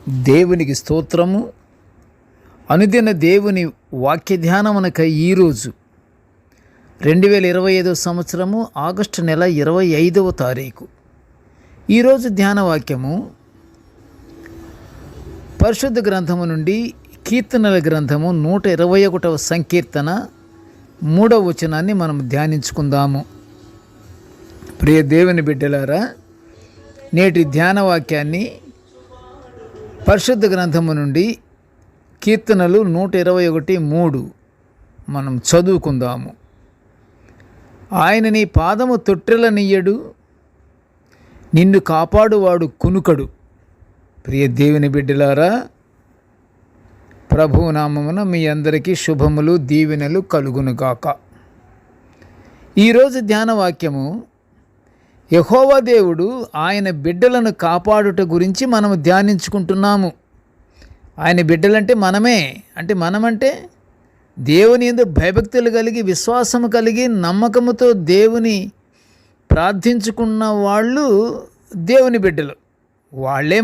దేవునికి స్తోత్రము. అనుదిన దేవుని వాక్య ధ్యానమునకై ఈరోజు 2025 సంవత్సరము ఆగస్టు నెల 25వ తారీఖు. ఈరోజు ధ్యాన వాక్యము పరిశుద్ధ గ్రంథము నుండి కీర్తనల గ్రంథము 121వ సంకీర్తన 3వ వచనాన్ని మనం ధ్యానించుకుందాము. ప్రియ దేవుని బిడ్డలారా, నేటి ధ్యాన వాక్యాన్ని పరిశుద్ధ గ్రంథము నుండి కీర్తనలు 121:3 మనం చదువుకుందాము. ఆయన నీ పాదము తొట్టెలనియ్యడు, నిన్ను కాపాడువాడు కునుకడు. ప్రియ దేవుని బిడ్డలారా, ప్రభువు నామమున మీ అందరికీ శుభములు దీవెనలు కలుగునుగాక. ఈరోజు ధ్యాన వాక్యము యెహోవా దేవుడు ఆయన బిడ్డలను కాపాడుట గురించి మనము ధ్యానించుకుంటున్నాము. ఆయన బిడ్డలంటే మనమంటే దేవుని యందు భయభక్తులు కలిగి విశ్వాసము కలిగి నమ్మకముతో దేవుని ప్రార్థించుకున్న వాళ్ళు దేవుని బిడ్డలు. వాళ్ళే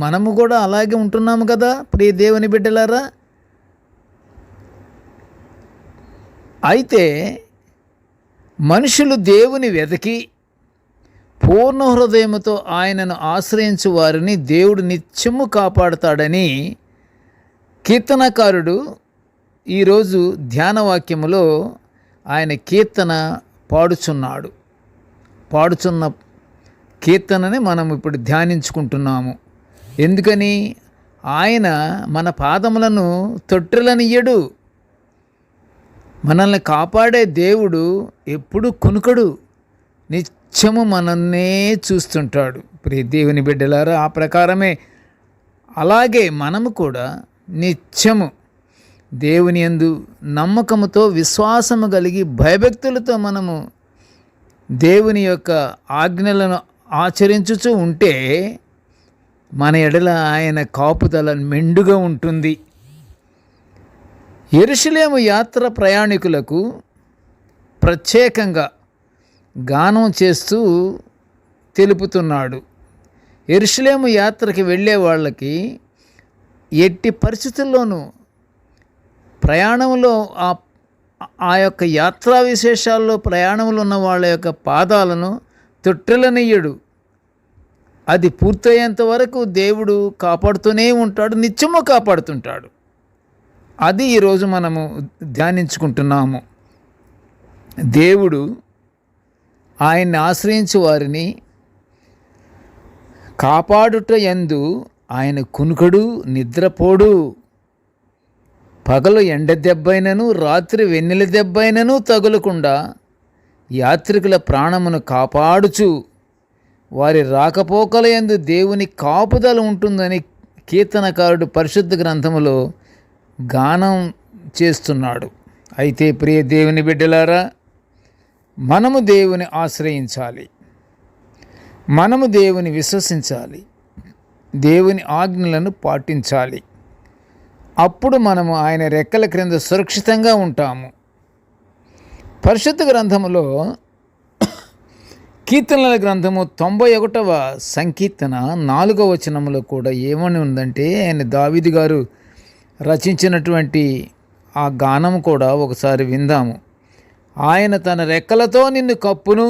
మనము కూడా అలాగే ఉంటున్నాము కదా ప్రియ దేవుని బిడ్డలారా. అయితే మనుషులు దేవుని వెతికి పూర్ణ హృదయముతో ఆయనను ఆశ్రయించు వారిని దేవుడు నిత్యము కాపాడుతాడని కీర్తనకారుడు ఈరోజు ధ్యానవాక్యములో ఆయన కీర్తన పాడుచున్న కీర్తనని మనం ఇప్పుడు ధ్యానించుకుంటున్నాము. ఎందుకని? ఆయన మన పాదములను తొట్టెలనియ్యడు. మనల్ని కాపాడే దేవుడు ఎప్పుడు కునుకడు, నిత్యము మనన్నే చూస్తుంటాడు. ప్రియ దేవుని బిడ్డలారా, ఆ ప్రకారమే అలాగే మనము కూడా నిత్యము దేవుని యందు నమ్మకముతో విశ్వాసము కలిగి భయభక్తులతో మనము దేవుని యొక్క ఆజ్ఞలను ఆచరించుచూ ఉంటే మన ఎడల ఆయన కాపుదల మెండుగా ఉంటుంది. యెరూషలేము యాత్ర ప్రయాణికులకు ప్రత్యేకంగా గానం చేస్తూ తెలుపుతున్నాడు. యెరూషలేము యాత్రకి వెళ్ళే వాళ్ళకి ఎట్టి పరిస్థితుల్లోనూ ప్రయాణంలో ఆ యొక్క యాత్రా విశేషాల్లో ప్రయాణంలో ఉన్న వాళ్ళ యొక్క పాదాలను తొట్టెలనియ్యడు. అది పూర్తయ్యేంత వరకు దేవుడు కాపాడుతూనే ఉంటాడు, నిత్యము కాపాడుతుంటాడు. అది ఈరోజు మనము ధ్యానించుకుంటున్నాము. దేవుడు ఆయన్ని ఆశ్రయించు వారిని కాపాడుట యందు ఆయన కునుకడు, నిద్రపోడు. పగలు ఎండ దెబ్బైనను రాత్రి వెన్నెల దెబ్బైనను తగులకుండా యాత్రికుల ప్రాణమును కాపాడుచు వారి రాకపోకల యందు దేవుని కాపుదల ఉంటుందని కీర్తనకారుడు పరిశుద్ధ గ్రంథములో గానం చేస్తున్నాడు. అయితే ప్రియ దేవుని బిడ్డలారా, మనము దేవుని ఆశ్రయించాలి, మనము దేవుని విశ్వసించాలి, దేవుని ఆజ్ఞలను పాటించాలి. అప్పుడు మనము ఆయన రెక్కల క్రింద సురక్షితంగా ఉంటాము. పరిశుద్ధ గ్రంథములో కీర్తనల గ్రంథము 91వ సంకీర్తన 4వ వచనములో కూడా ఏమని ఉందంటే, ఆయన దావీదు గారు రచించినటువంటి ఆ గానం కూడా ఒకసారి విందాము. ఆయన తన రెక్కలతో నిన్ను కప్పును.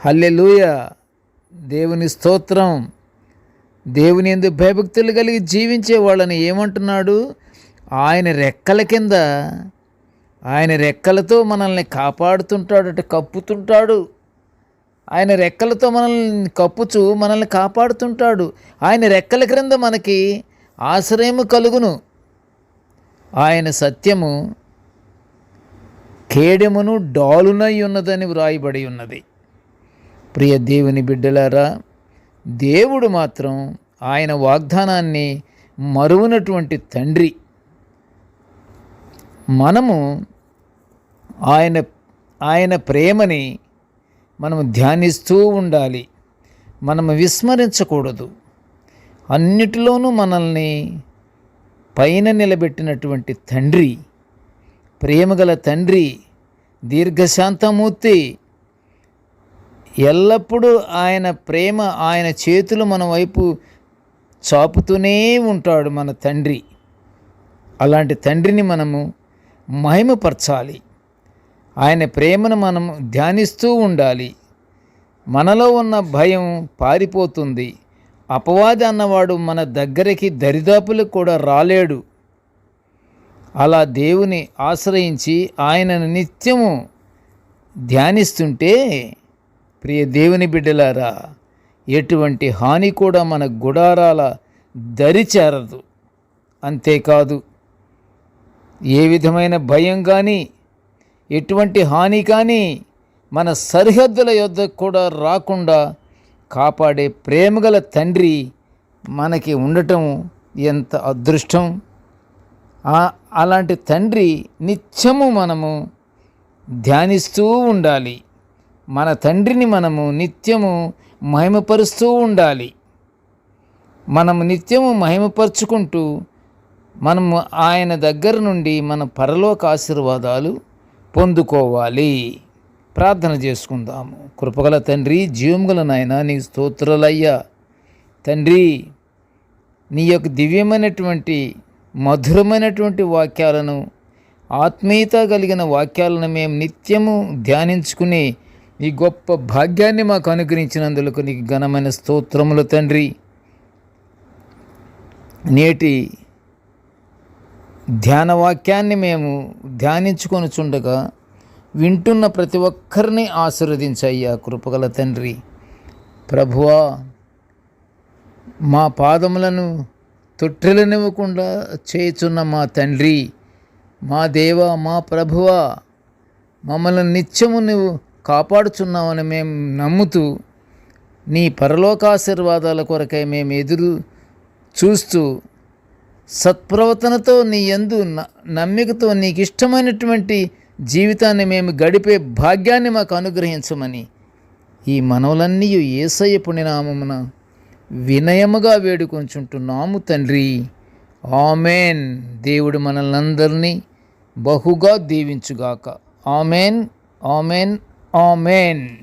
హల్లెలూయా, దేవుని స్తోత్రం. దేవుని యందు భయభక్తులు కలిగి జీవించే వాళ్ళని ఏమంటున్నాడు? ఆయన రెక్కల కింద, ఆయన రెక్కలతో మనల్ని కాపాడుతుంటాడు, కప్పుతుంటాడు. ఆయన రెక్కలతో మనల్ని కప్పుచు మనల్ని కాపాడుతుంటాడు. ఆయన రెక్కల క్రింద మనకి ఆశ్రయము కలుగును. ఆయన సత్యము కేడెమును డాలునై ఉన్నదని వ్రాయబడి ఉన్నది. ప్రియ దేవుని బిడ్డలారా, దేవుడు మాత్రం ఆయన వాగ్దానాన్ని మరువనటువంటి తండ్రి. మనము ఆయన ప్రేమని మనము ధ్యానిస్తూ ఉండాలి. మనము విస్మరించకూడదు. అన్నిటిలోనూ మనల్ని పైన నిలబెట్టినటువంటి తండ్రి, ప్రేమగల తండ్రి, దీర్ఘశాంతమూర్తి, ఎల్లప్పుడూ ఆయన ప్రేమ, ఆయన చేతులు మన వైపు చాపుతూనే ఉంటాడు మన తండ్రి. అలాంటి తండ్రిని మనము మహిమపరచాలి. ఆయన ప్రేమను మనము ధ్యానిస్తూ ఉండాలి. మనలో ఉన్న భయం పారిపోతుంది. అపవాది అన్నవాడు మన దగ్గరికి దరిదాపులకు కూడా రాలేడు. అలా దేవుని ఆశ్రయించి ఆయనను నిత్యము ధ్యానిస్తుంటే ప్రియ దేవుని బిడ్డలారా, ఎటువంటి హాని కూడా మన గుడారాల దరి చేరదు. అంతేకాదు, ఏ విధమైన భయం కానీ ఎటువంటి హాని కానీ మన సరిహద్దుల యొద్దకు కూడా రాకుండా కాపాడే ప్రేమగల తండ్రి మనకి ఉండటం ఎంత అదృష్టం. అలాంటి తండ్రి నిత్యము మనము ధ్యానిస్తూ ఉండాలి. మన తండ్రిని మనము నిత్యము మహిమపరుస్తూ ఉండాలి. మనము నిత్యము మహిమపరుచుకుంటూ మనము ఆయన దగ్గర నుండి మన పరలోక ఆశీర్వాదాలు పొందుకోవాలి. ప్రార్థన చేసుకుందాము. కృపగల తండ్రి, జీవముగల నాయన, నీ స్తోత్రాలయ్యా. తండ్రి, నీ యొక్క దివ్యమైనటువంటి మధురమైనటువంటి వాక్యాలను, ఆత్మీయత కలిగిన వాక్యాలను మేము నిత్యము ధ్యానించుకుని ఈ గొప్ప భాగ్యాన్ని మాకు అనుగ్రహించినందుకు నీకు ఘనమైన స్తోత్రములు తండ్రి. నేటి ధ్యాన వాక్యాన్ని మేము ధ్యానించుకొనుచుండగా వింటున్న ప్రతి ఒక్కరిని ఆశీర్వదించయ్యా కృపగల తండ్రి. ప్రభువా, మా పాదములను తొట్టెలనివ్వకుండా చేయుచున్న మా తండ్రి, మా దేవా, మా ప్రభువా, మమ్మల్ని నిత్యము నువ్వు కాపాడుచున్నావని మేము నమ్ముతూ నీ పరలోకాశీర్వాదాల కొరకై మేము ఎదురు చూస్తూ సత్ప్రవర్తనతో నీ యందు నమ్మికతో నీకు ఇష్టమైనటువంటి జీవితాన్ని మేము గడిపే భాగ్యాన్ని మాకు అనుగ్రహించమని ఈ మనవులన్నీ యేసయ్య పుణ్యనామమున వినయముగా వేడుకొంచుంటున్నాము తండ్రి. ఆమెన్. దేవుడు మనల్ని అందరినీ బహుగా దీవించుగాక. Amen, amen, amen.